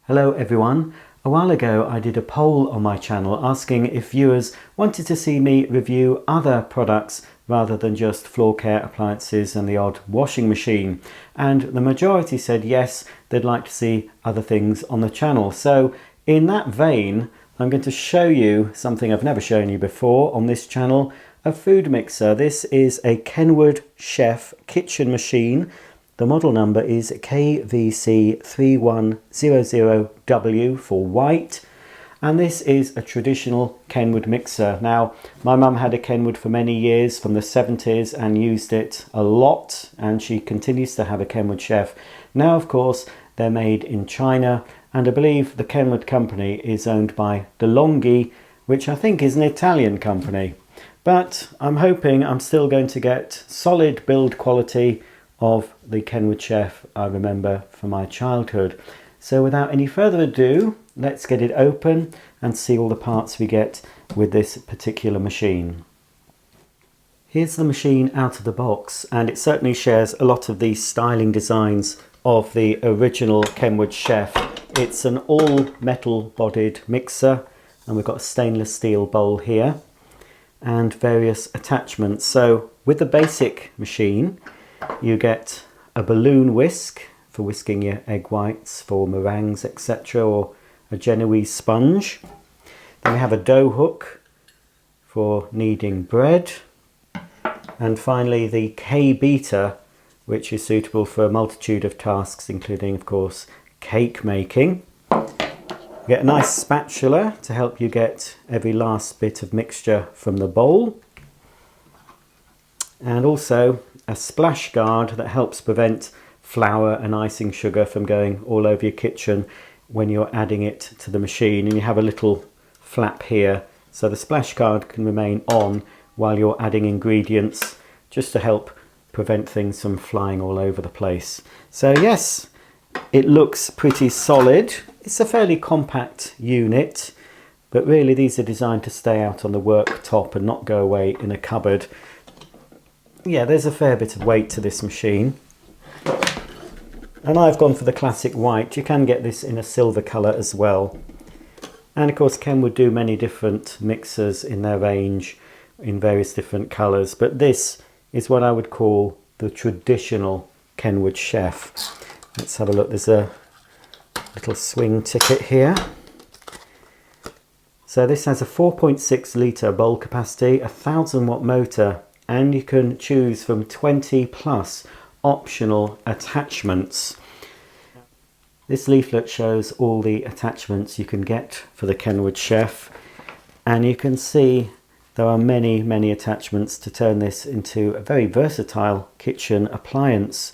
Hello everyone. A while ago I did a poll on my channel asking if viewers wanted to see me review other products rather than just floor care appliances and the odd washing machine, and the majority said yes, they'd like to see other things on the channel. So in that vein, I'm going to show you something I've never shown you before on this channel, a food mixer. This is a Kenwood Chef kitchen machine. The model number is KVC3100W for white, and this is a traditional Kenwood mixer. Now, my mum had a Kenwood for many years from the 70s and used it a lot, and she continues to have a Kenwood Chef. Now, of course, they're made in China, and I believe the Kenwood company is owned by DeLonghi, which I think is an Italian company. But I'm hoping I'm still going to get solid build quality of the Kenwood Chef I remember from my childhood. So without any further ado, let's get it open and see all the parts we get with this particular machine. Here's the machine out of the box, and it certainly shares a lot of the styling designs of the original Kenwood Chef. It's an all metal bodied mixer, and we've got a stainless steel bowl here and various attachments. So with the basic machine, you get a balloon whisk for whisking your egg whites for meringues, etc., or a Genoese sponge. Then we have a dough hook for kneading bread. And finally the K-beater, which is suitable for a multitude of tasks, including, of course, cake making. You get a nice spatula to help you get every last bit of mixture from the bowl. And also a splash guard that helps prevent flour and icing sugar from going all over your kitchen when you're adding it to the machine. And you have a little flap here, so the splash guard can remain on while you're adding ingredients, just to help prevent things from flying all over the place. So yes, it looks pretty solid. It's a fairly compact unit, but really these are designed to stay out on the worktop and not go away in a cupboard. Yeah, there's a fair bit of weight to this machine. And I've gone for the classic white. You can get this in a silver colour as well. And of course Kenwood do many different mixers in their range in various different colours, but this is what I would call the traditional Kenwood Chef. Let's have a look. There's a little swing ticket here. So this has a 4.6 litre bowl capacity, a 1000-watt motor, and you can choose from 20 plus optional attachments. This leaflet shows all the attachments you can get for the Kenwood Chef, and you can see there are many attachments to turn this into a very versatile kitchen appliance.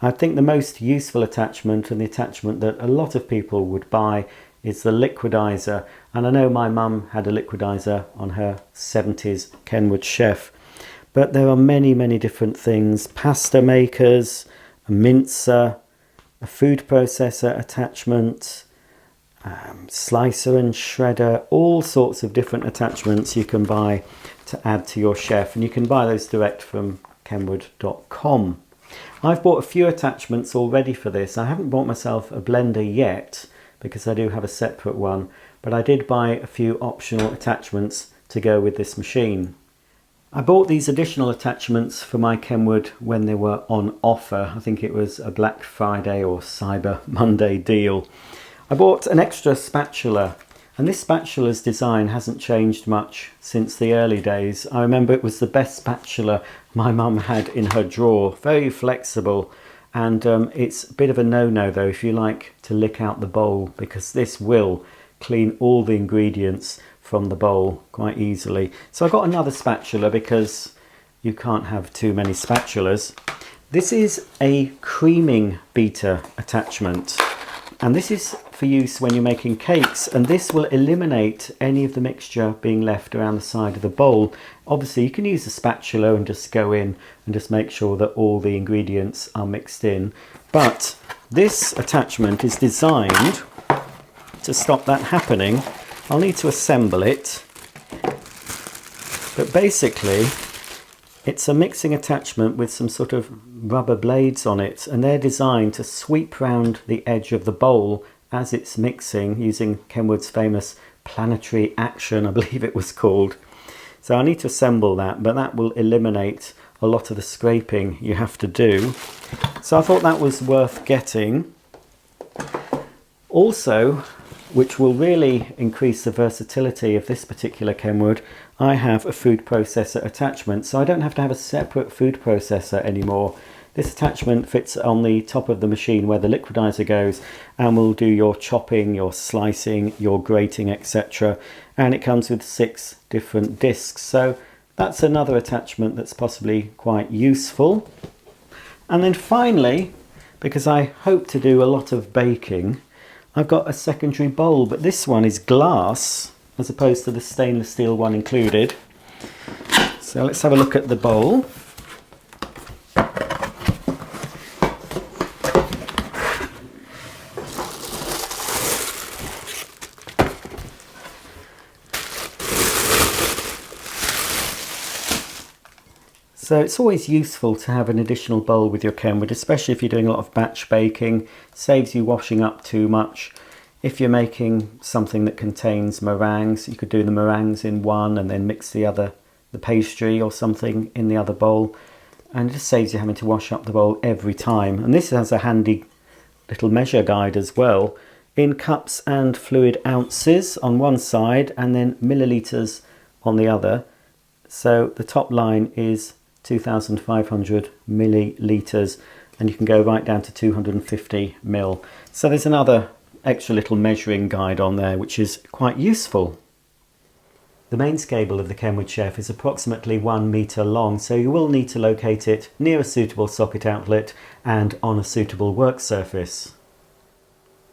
I think the most useful attachment, and the attachment that a lot of people would buy, is the liquidizer. And I know my mum had a liquidizer on her 70s Kenwood Chef. But there are many different things: pasta makers, a mincer, a food processor attachment, slicer and shredder, all sorts of different attachments you can buy to add to your chef, and you can buy those direct from kenwood.com. I've bought a few attachments already for this. I haven't bought myself a blender yet because I do have a separate one, but I did buy a few optional attachments to go with this machine. I bought these additional attachments for my Kenwood when they were on offer. I think it was a Black Friday or Cyber Monday deal. I bought an extra spatula, and this spatula's design hasn't changed much since the early days. I remember it was the best spatula my mum had in her drawer. Very flexible, and it's a bit of a no-no though if you like to lick out the bowl, because this will clean all the ingredients from the bowl quite easily. So I got another spatula because you can't have too many spatulas. This is a creaming beater attachment, and this is for use when you're making cakes, and this will eliminate any of the mixture being left around the side of the bowl. Obviously you can use a spatula and just go in and just make sure that all the ingredients are mixed in, but this attachment is designed to stop that happening. I'll need to assemble it, but basically it's a mixing attachment with some sort of rubber blades on it, and they're designed to sweep round the edge of the bowl as it's mixing using Kenwood's famous planetary action, I believe it was called. So I need to assemble that, but that will eliminate a lot of the scraping you have to do. So I thought that was worth getting. Also, which will really increase the versatility of this particular Kenwood, I have a food processor attachment, so I don't have to have a separate food processor anymore. This attachment fits on the top of the machine where the liquidizer goes and will do your chopping, your slicing, your grating, etc. And it comes with 6 different discs, so that's another attachment that's possibly quite useful. And then finally, because I hope to do a lot of baking, I've got a secondary bowl, but this one is glass as opposed to the stainless steel one included. So let's have a look at the bowl. So it's always useful to have an additional bowl with your Kenwood, especially if you're doing a lot of batch baking. Saves you washing up too much. If you're making something that contains meringues, you could do the meringues in one and then mix the pastry or something in the other bowl. And it just saves you having to wash up the bowl every time. And this has a handy little measure guide as well, in cups and fluid ounces on one side and then millilitres on the other. So the top line is 2,500 millilitres and you can go right down to 250 ml. So there's another extra little measuring guide on there which is quite useful. The mains cable of the Kenwood Chef is approximately 1 metre long, so you will need to locate it near a suitable socket outlet and on a suitable work surface.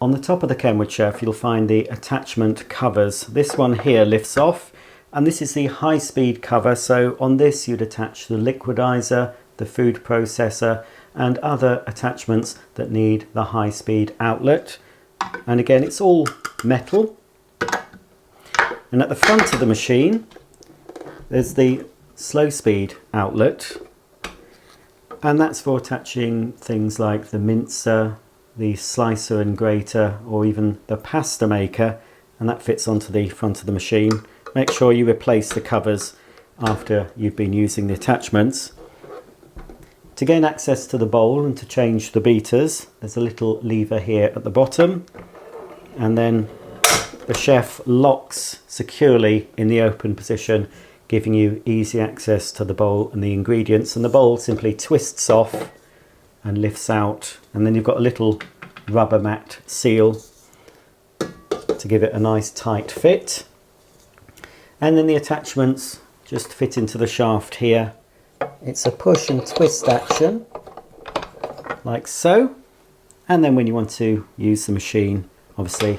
On the top of the Kenwood Chef you'll find the attachment covers. This one here lifts off, and this is the high-speed cover, so on this you'd attach the liquidizer, the food processor and other attachments that need the high-speed outlet. And again, it's all metal. And at the front of the machine there's the slow-speed outlet, and that's for attaching things like the mincer, the slicer and grater, or even the pasta maker, and that fits onto the front of the machine. Make sure you replace the covers after you've been using the attachments. To gain access to the bowl and to change the beaters, there's a little lever here at the bottom, and then the chef locks securely in the open position, giving you easy access to the bowl and the ingredients, and the bowl simply twists off and lifts out, and then you've got a little rubber mat seal to give it a nice tight fit. And then the attachments just fit into the shaft here. It's a push and twist action, like so. And then when you want to use the machine, obviously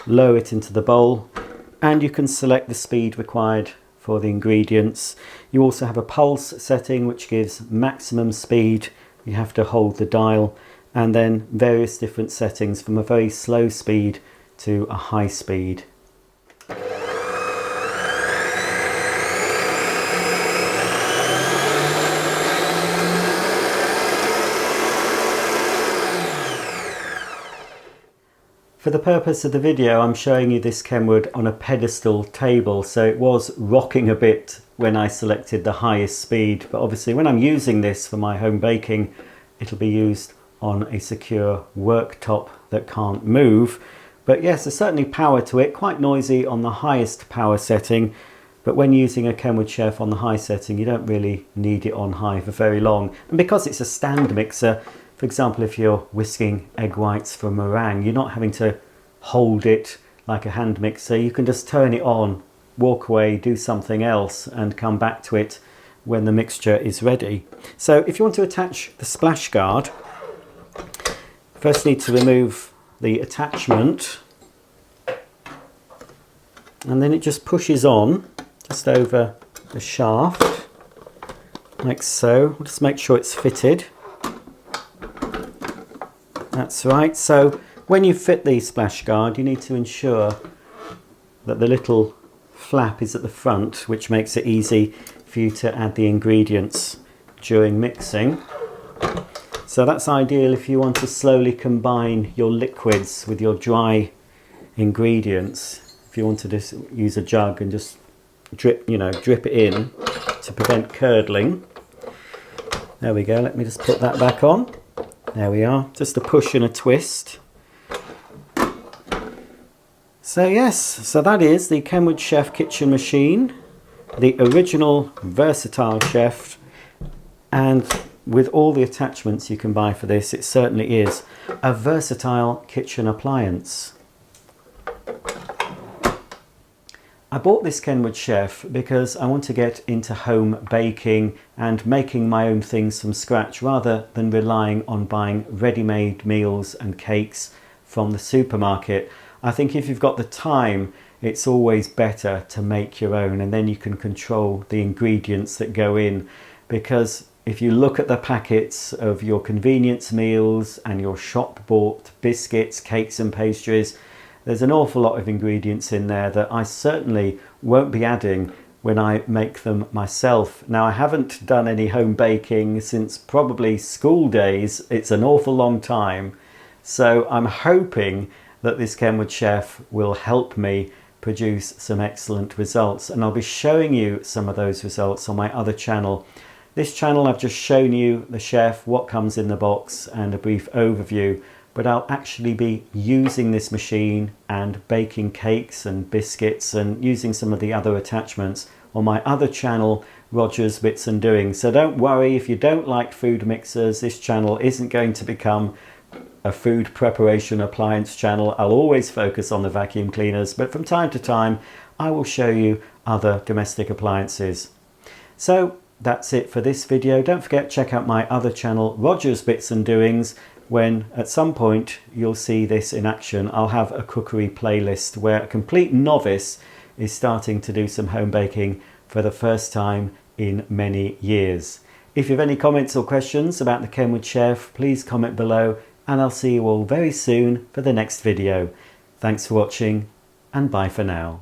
lower it into the bowl, and you can select the speed required for the ingredients. You also have a pulse setting which gives maximum speed. You have to hold the dial, and then various different settings from a very slow speed to a high speed. For the purpose of the video, I'm showing you this Kenwood on a pedestal table, so it was rocking a bit when I selected the highest speed, but obviously when I'm using this for my home baking, it'll be used on a secure worktop that can't move. But yes, there's certainly power to it, quite noisy on the highest power setting, but when using a Kenwood Chef on the high setting, you don't really need it on high for very long. And because it's a stand mixer, for example, if you're whisking egg whites for meringue, you're not having to hold it like a hand mixer. You can just turn it on, walk away, do something else, and come back to it when the mixture is ready. So if you want to attach the splash guard, first need to remove the attachment, and then it just pushes on just over the shaft, like so. Just make sure it's fitted. That's right. So when you fit the splash guard, you need to ensure that the little flap is at the front, which makes it easy for you to add the ingredients during mixing. So that's ideal if you want to slowly combine your liquids with your dry ingredients. If you want to just use a jug and just drip it in to prevent curdling. There we go, let me just put that back on. There we are, just a push and a twist. So yes, so that is the Kenwood Chef kitchen machine, the original versatile chef, and with all the attachments you can buy for this, it certainly is a versatile kitchen appliance. I bought this Kenwood Chef because I want to get into home baking and making my own things from scratch rather than relying on buying ready-made meals and cakes from the supermarket. I think if you've got the time, it's always better to make your own, and then you can control the ingredients that go in, because if you look at the packets of your convenience meals and your shop bought biscuits, cakes and pastries, there's an awful lot of ingredients in there that I certainly won't be adding when I make them myself. Now, I haven't done any home baking since probably school days. It's an awful long time. So I'm hoping that this Kenwood Chef will help me produce some excellent results. And I'll be showing you some of those results on my other channel. This channel, I've just shown you the chef, what comes in the box and a brief overview. But I'll actually be using this machine and baking cakes and biscuits and using some of the other attachments on my other channel, Roger's Bits and Doings. So don't worry if you don't like food mixers, this channel isn't going to become a food preparation appliance channel. I'll always focus on the vacuum cleaners, but from time to time I will show you other domestic appliances. So that's it for this video. Don't forget, check out my other channel, Roger's Bits and Doings, when at some point you'll see this in action. I'll have a cookery playlist where a complete novice is starting to do some home baking for the first time in many years. If you have any comments or questions about the Kenwood Chef, please comment below, and I'll see you all very soon for the next video. Thanks for watching, and bye for now.